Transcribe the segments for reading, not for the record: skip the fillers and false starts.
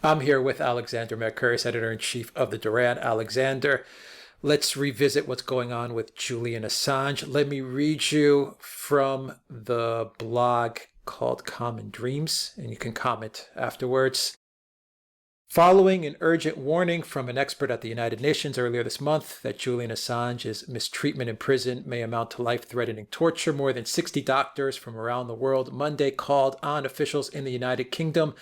I'm here with Alexander Mercouris, editor-in-chief of the Duran. Alexander, let's revisit what's going on with Julian Assange. Let me read you from the blog called Common Dreams, and you can comment afterwards. Following an urgent warning from an expert at the United Nations earlier this month that Julian Assange's mistreatment in prison may amount to life-threatening torture, more than 60 doctors from around the world Monday called on officials in the United Kingdom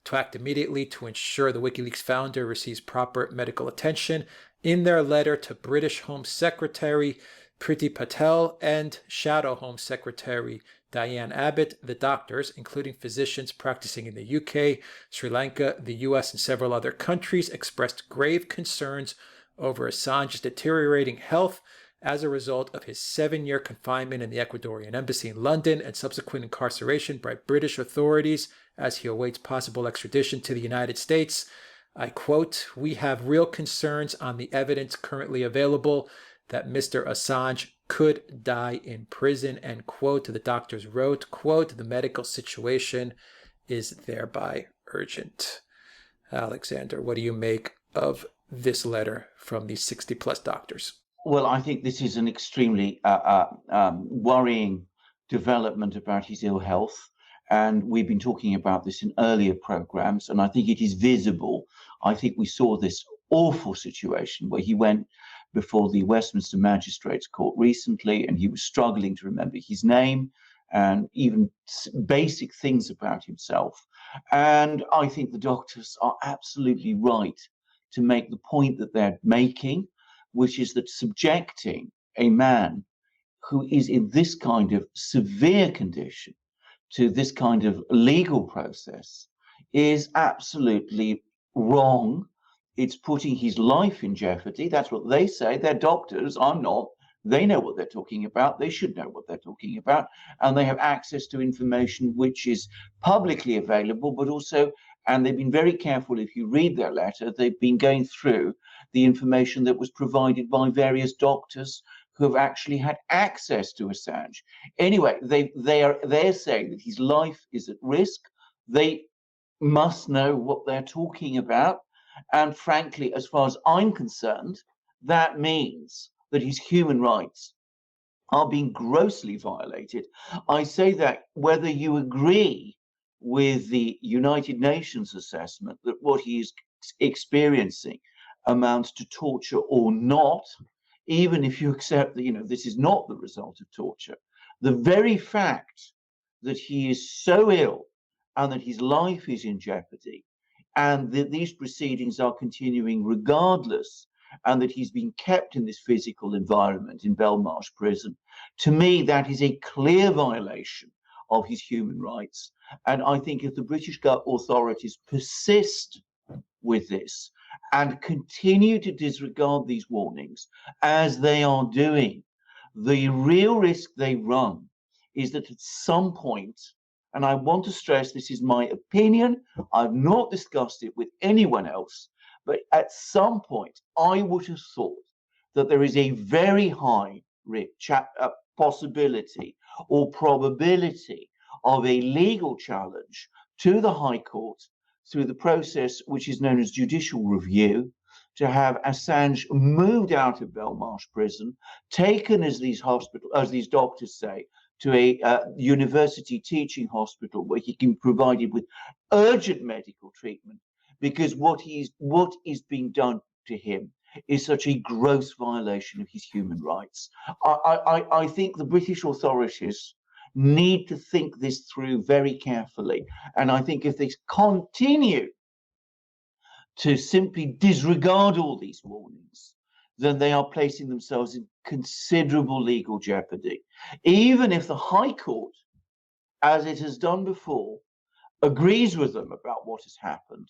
to act immediately to ensure the WikiLeaks founder receives proper medical attention. In their letter to British Home Secretary Priti Patel and Shadow Home Secretary Diane Abbott, the doctors, including physicians practicing in the UK, Sri Lanka, the US, and several other countries, expressed grave concerns over Assange's deteriorating health as a result of his 7-year confinement in the Ecuadorian embassy in London and subsequent incarceration by British authorities as he awaits possible extradition to the United States. I quote, "We have real concerns on the evidence currently available that Mr. Assange could die in prison," end quote. The doctors wrote, quote, "The medical situation is thereby urgent." Alexander, what do you make of this letter from these 60 plus doctors? Well, I think this is an extremely worrying development about his ill health. And we've been talking about this in earlier programs, and I think it is visible. I think we saw this awful situation where he went before the Westminster Magistrates Court recently, and he was struggling to remember his name and even basic things about himself. And I think the doctors are absolutely right to make the point that they're making, which is that subjecting a man who is in this kind of severe condition to this kind of legal process is absolutely wrong. It's putting his life in jeopardy. That's what they say. They're doctors. I'm not. They know what they're talking about. They should know what they're talking about. And they have access to information which is publicly available, but also, and they've been very careful, if you read their letter, they've been going through the information that was provided by various doctors who have actually had access to Assange. Anyway, they're saying that his life is at risk. They must know what they're talking about. And frankly, as far as I'm concerned, that means that his human rights are being grossly violated. I say that whether you agree with the United Nations assessment that what he is experiencing amounts to torture or not, even if you accept that, this is not the result of torture, the very fact that he is so ill and that his life is in jeopardy and that these proceedings are continuing regardless, and that he's been kept in this physical environment in Belmarsh prison, to me, that is a clear violation of his human rights. And I think if the British authorities persist with this and continue to disregard these warnings, as they are doing, the real risk they run is that at some point, and I want to stress this is my opinion, I've not discussed it with anyone else, but at some point, I would have thought that there is a very high possibility or probability of a legal challenge to the High Court through the process which is known as judicial review, to have Assange moved out of Belmarsh prison, taken, as these doctors say, to a university teaching hospital where he can be provided with urgent medical treatment, because what is being done to him is such a gross violation of his human rights. I think the British authorities need to think this through very carefully. And I think if they continue to simply disregard all these warnings, then they are placing themselves in considerable legal jeopardy. Even if the High Court, as it has done before, agrees with them about what has happened,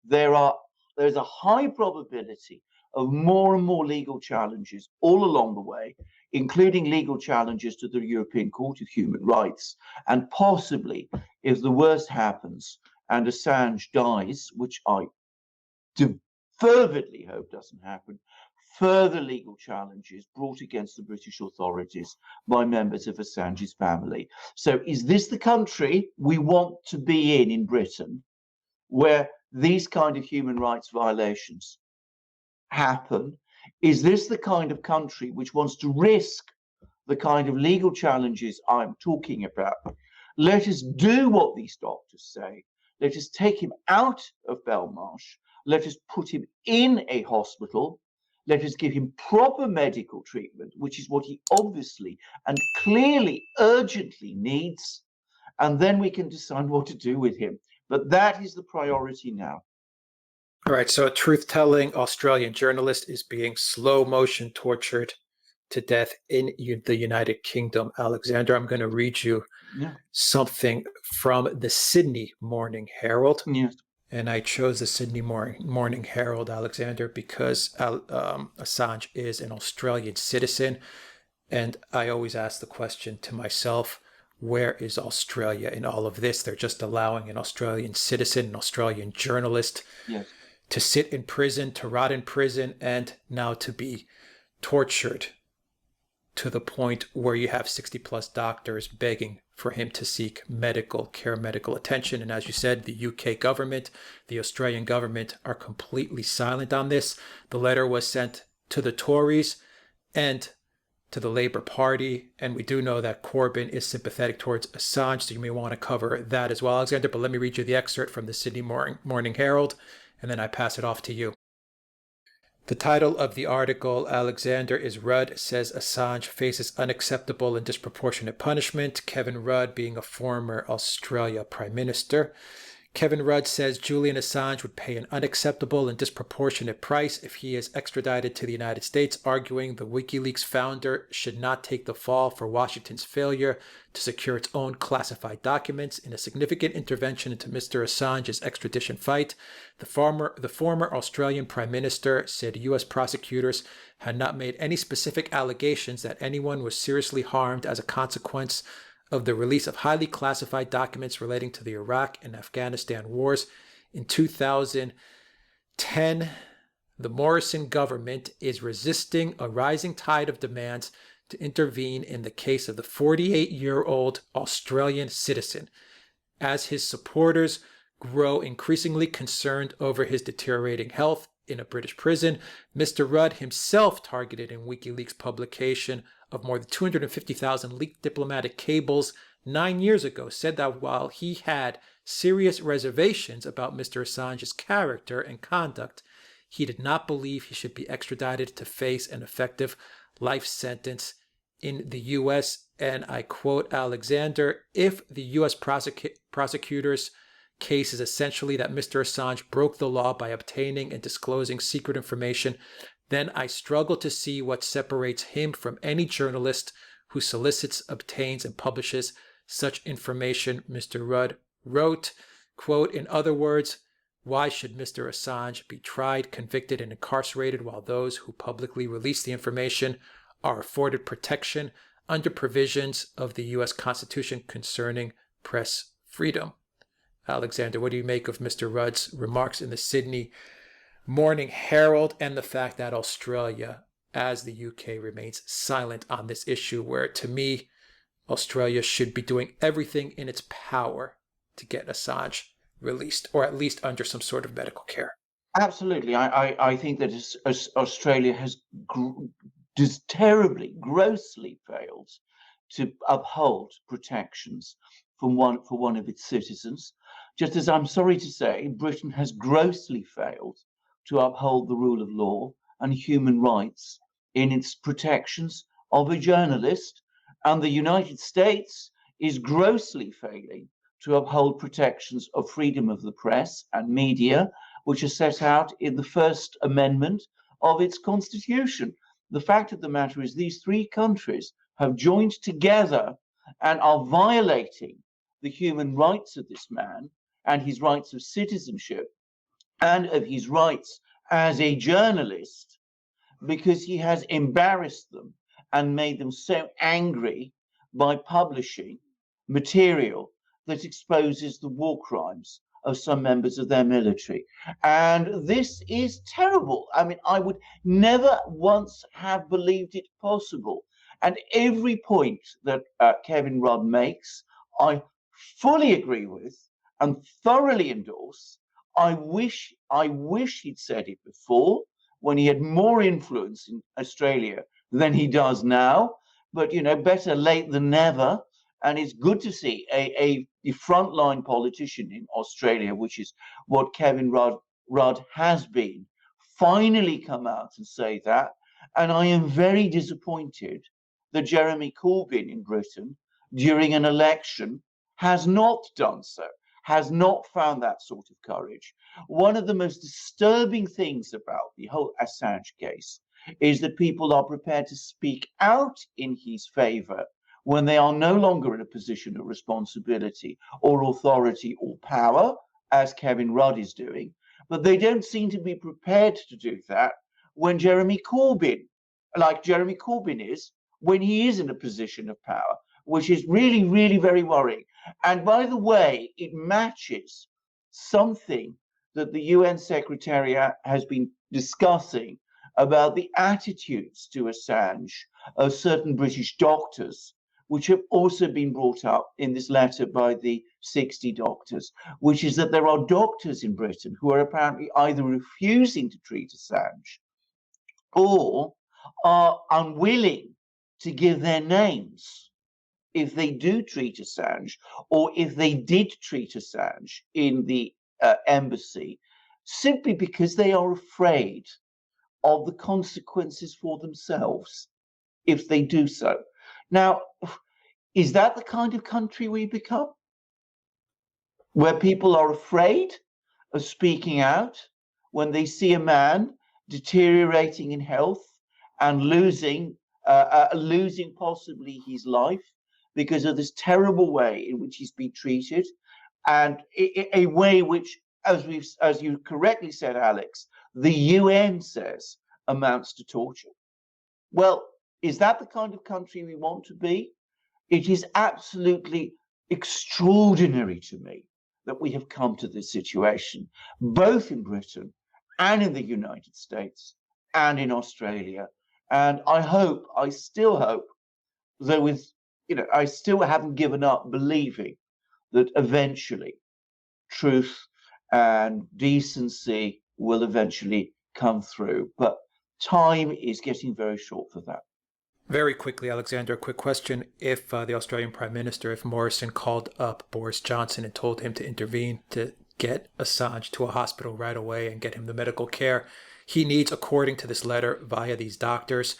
there's a high probability of more and more legal challenges all along the way, including legal challenges to the European Court of Human Rights. And possibly, if the worst happens and Assange dies, which I fervently hope doesn't happen, further legal challenges brought against the British authorities by members of Assange's family. So is this the country we want to be in Britain, where these kind of human rights violations happen? Is this the kind of country which wants to risk the kind of legal challenges I'm talking about? Let us do what these doctors say. Let us take him out of Belmarsh. Let us put him in a hospital. Let us give him proper medical treatment, which is what he obviously and clearly, urgently needs. And then we can decide what to do with him. But that is the priority now. All right, so a truth-telling Australian journalist is being slow motion tortured to death in the United Kingdom. Alexander, I'm going to read you something from the Sydney Morning Herald. Yes. And I chose the Sydney Morning Herald, Alexander, because Assange is an Australian citizen. And I always ask the question to myself, where is Australia in all of this? They're just allowing an Australian citizen, an Australian journalist, to sit in prison, to rot in prison, and now to be tortured to the point where you have 60 plus doctors begging for him to seek medical care, medical attention. And as you said, the UK government, the Australian government are completely silent on this. The letter was sent to the Tories and to the Labour Party. And we do know that Corbyn is sympathetic towards Assange, so you may want to cover that as well, Alexander. But let me read you the excerpt from the Sydney Morning Herald, and then I pass it off to you. The title of the article, Alexander, is Rudd says Assange faces unacceptable and disproportionate punishment. Kevin Rudd being a former Australia Prime Minister. Kevin Rudd says Julian Assange would pay an unacceptable and disproportionate price if he is extradited to the United States, arguing the WikiLeaks founder should not take the fall for Washington's failure to secure its own classified documents in a significant intervention into Mr. Assange's extradition fight. The former Australian Prime Minister said U.S. prosecutors had not made any specific allegations that anyone was seriously harmed as a consequence of the release of highly classified documents relating to the Iraq and Afghanistan wars. In 2010, the Morrison government is resisting a rising tide of demands to intervene in the case of the 48-year-old Australian citizen, as his supporters grow increasingly concerned over his deteriorating health in a British prison. Mr. Rudd himself targeted in WikiLeaks publication of more than 250,000 leaked diplomatic cables 9 years ago, said that while he had serious reservations about Mr. Assange's character and conduct, he did not believe he should be extradited to face an effective life sentence in the U.S. And I quote Alexander, if the U.S. prosecutor's case is essentially that Mr. Assange broke the law by obtaining and disclosing secret information, then I struggle to see what separates him from any journalist who solicits, obtains, and publishes such information, Mr. Rudd wrote. Quote, in other words, why should Mr. Assange be tried, convicted, and incarcerated while those who publicly release the information are afforded protection under provisions of the U.S. Constitution concerning press freedom? Alexander, what do you make of Mr. Rudd's remarks in the Sydney Morning Herald and the fact that Australia, as the UK, remains silent on this issue, where, to me, Australia should be doing everything in its power to get Assange released, or at least under some sort of medical care? Absolutely. I think that Australia has terribly, grossly failed to uphold protections for one of its citizens, just as I'm sorry to say Britain has grossly failed to uphold the rule of law and human rights in its protections of a journalist, and the United States is grossly failing to uphold protections of freedom of the press and media, which are set out in the First Amendment of its constitution. The fact of the matter is these three countries have joined together and are violating the human rights of this man and his rights of citizenship and of his rights as a journalist, because he has embarrassed them and made them so angry by publishing material that exposes the war crimes of some members of their military. And this is terrible. I mean, I would never once have believed it possible. And every point that Kevin Rudd makes, I fully agree with and thoroughly endorse. I wish he'd said it before, when he had more influence in Australia than he does now. But better late than never. And it's good to see a frontline politician in Australia, which is what Kevin Rudd has been, finally come out and say that. And I am very disappointed that Jeremy Corbyn in Britain, during an election, has not done so, has not found that sort of courage. One of the most disturbing things about the whole Assange case is that people are prepared to speak out in his favor when they are no longer in a position of responsibility or authority or power, as Kevin Rudd is doing, but they don't seem to be prepared to do that when Jeremy Corbyn is, when he is in a position of power, which is really, really very worrying. And by the way, it matches something that the UN Secretariat has been discussing about the attitudes to Assange of certain British doctors, which have also been brought up in this letter by the 60 doctors, which is that there are doctors in Britain who are apparently either refusing to treat Assange or are unwilling to give their names if they do treat Assange, or if they did treat Assange in the embassy, simply because they are afraid of the consequences for themselves if they do so. Now, is that the kind of country we become, where people are afraid of speaking out when they see a man deteriorating in health and losing possibly his life because of this terrible way in which he's been treated, and a way which, as you correctly said, Alex, the UN says amounts to torture? Well, is that the kind of country we want to be? It is absolutely extraordinary to me that we have come to this situation, both in Britain and in the United States and in Australia. And I still hope, though I still haven't given up believing that eventually truth and decency will eventually come through. But time is getting very short for that. Very quickly, Alexander, a quick question. If the Australian Prime Minister, if Morrison called up Boris Johnson and told him to intervene to get Assange to a hospital right away and get him the medical care he needs, according to this letter, via these doctors,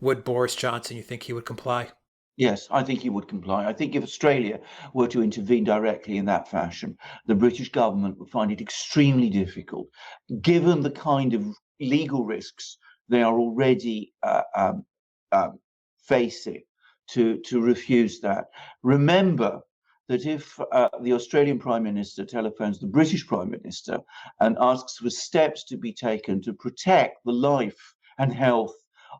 would Boris Johnson, you think he would comply? Yes, I think he would comply. I think if Australia were to intervene directly in that fashion, the British government would find it extremely difficult, given the kind of legal risks they are already facing, to refuse that. Remember that if the Australian Prime Minister telephones the British Prime Minister and asks for steps to be taken to protect the life and health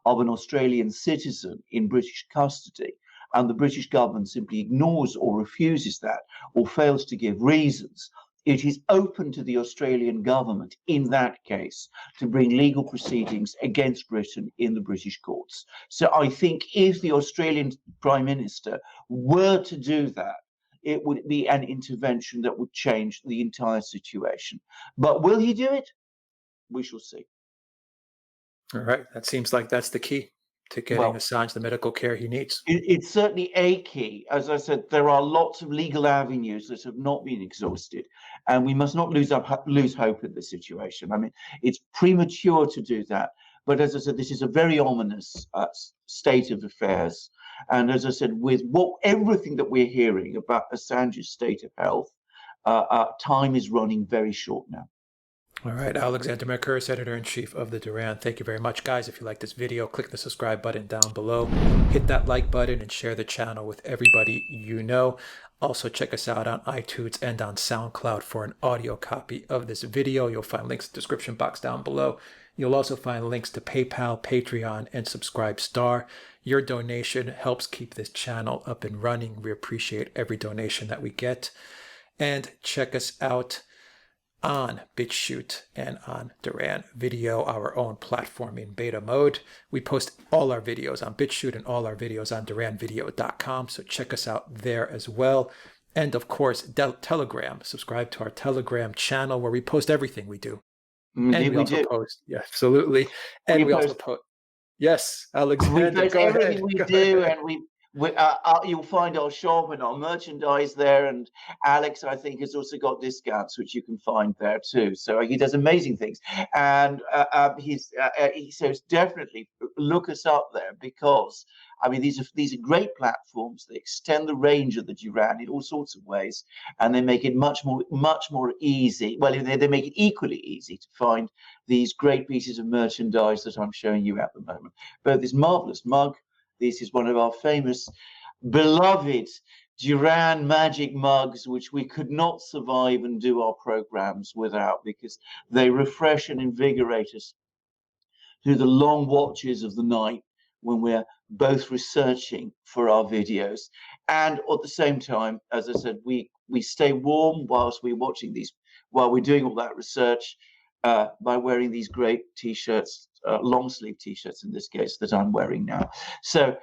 of an Australian citizen in British custody, and the British government simply ignores or refuses that, or fails to give reasons, it is open to the Australian government in that case to bring legal proceedings against Britain in the British courts. So I think if the Australian Prime Minister were to do that, it would be an intervention that would change the entire situation. But will he do it? We shall see. All right. That seems like that's the key to getting Assange the medical care he needs. It's certainly a key. As I said, there are lots of legal avenues that have not been exhausted, and we must not lose hope in this situation. I mean, it's premature to do that. But as I said, this is a very ominous state of affairs. And as I said, with everything that we're hearing about Assange's state of health, time is running very short now. All right, Alexander Mercouris, Editor-in-Chief of the Duran. Thank you very much, guys. If you like this video, click the subscribe button down below. Hit that like button and share the channel with everybody you know. Also, check us out on iTunes and on Soundcloud for an audio copy of this video. You'll find links in the description box down below. You'll also find links to PayPal, Patreon, and Subscribestar. Your donation helps keep this channel up and running. We appreciate every donation that we get. And check us out on BitChute and on Duran Video, our own platform in beta mode. We post all our videos on BitChute and all our videos on DuranVideo.com, so check us out there as well. And of course, Telegram. Subscribe to our Telegram channel where we post everything we do. And we We also do. post, yeah, absolutely. And We we also post post, yes, we Alexander, post go everything ahead. we Go do, ahead. and you'll find our shop and our merchandise there. And Alex, I think, has also got discounts which you can find there too. So he does amazing things, and so it's definitely look us up there, because I mean these are great platforms. They extend the range of the Duran in all sorts of ways, and they make it much more easy. Well, they make it equally easy to find these great pieces of merchandise that I'm showing you at the moment. Both this marvelous mug. This is one of our famous, beloved Duran magic mugs, which we could not survive and do our programs without, because they refresh and invigorate us through the long watches of the night when we're both researching for our videos. And at the same time, as I said, we stay warm whilst we're watching these, while we're doing all that research, by wearing these great t-shirts, long sleeve t-shirts in this case, that I'm wearing now. So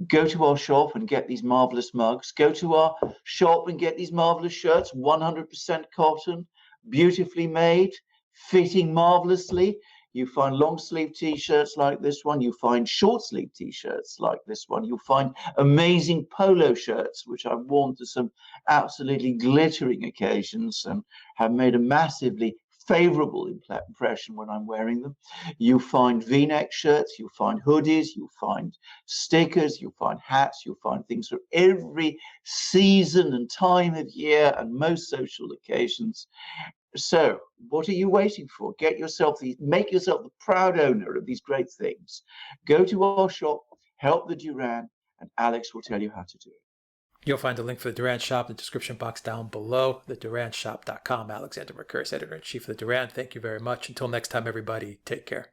go to our shop and get these marvelous mugs. Go to our shop and get these marvelous shirts, 100% cotton, beautifully made, fitting marvelously. You find long sleeve t-shirts like this one. You find short sleeve t-shirts like this one. You'll find amazing polo shirts, which I've worn to some absolutely glittering occasions and have made a massively favorable impression when I'm wearing them. You find v-neck shirts, you find hoodies, you find stickers, you'll find hats, you'll find things for every season and time of year and most social occasions. So what are you waiting for? Make yourself the proud owner of these great things. Go to our shop, help the Duran, and Alex will tell you how to do it. You'll find a link for the Duran shop in the description box down below, theduranshop.com. Alexander Mercouris, editor-in-chief of the Duran. Thank you very much. Until next time, everybody, take care.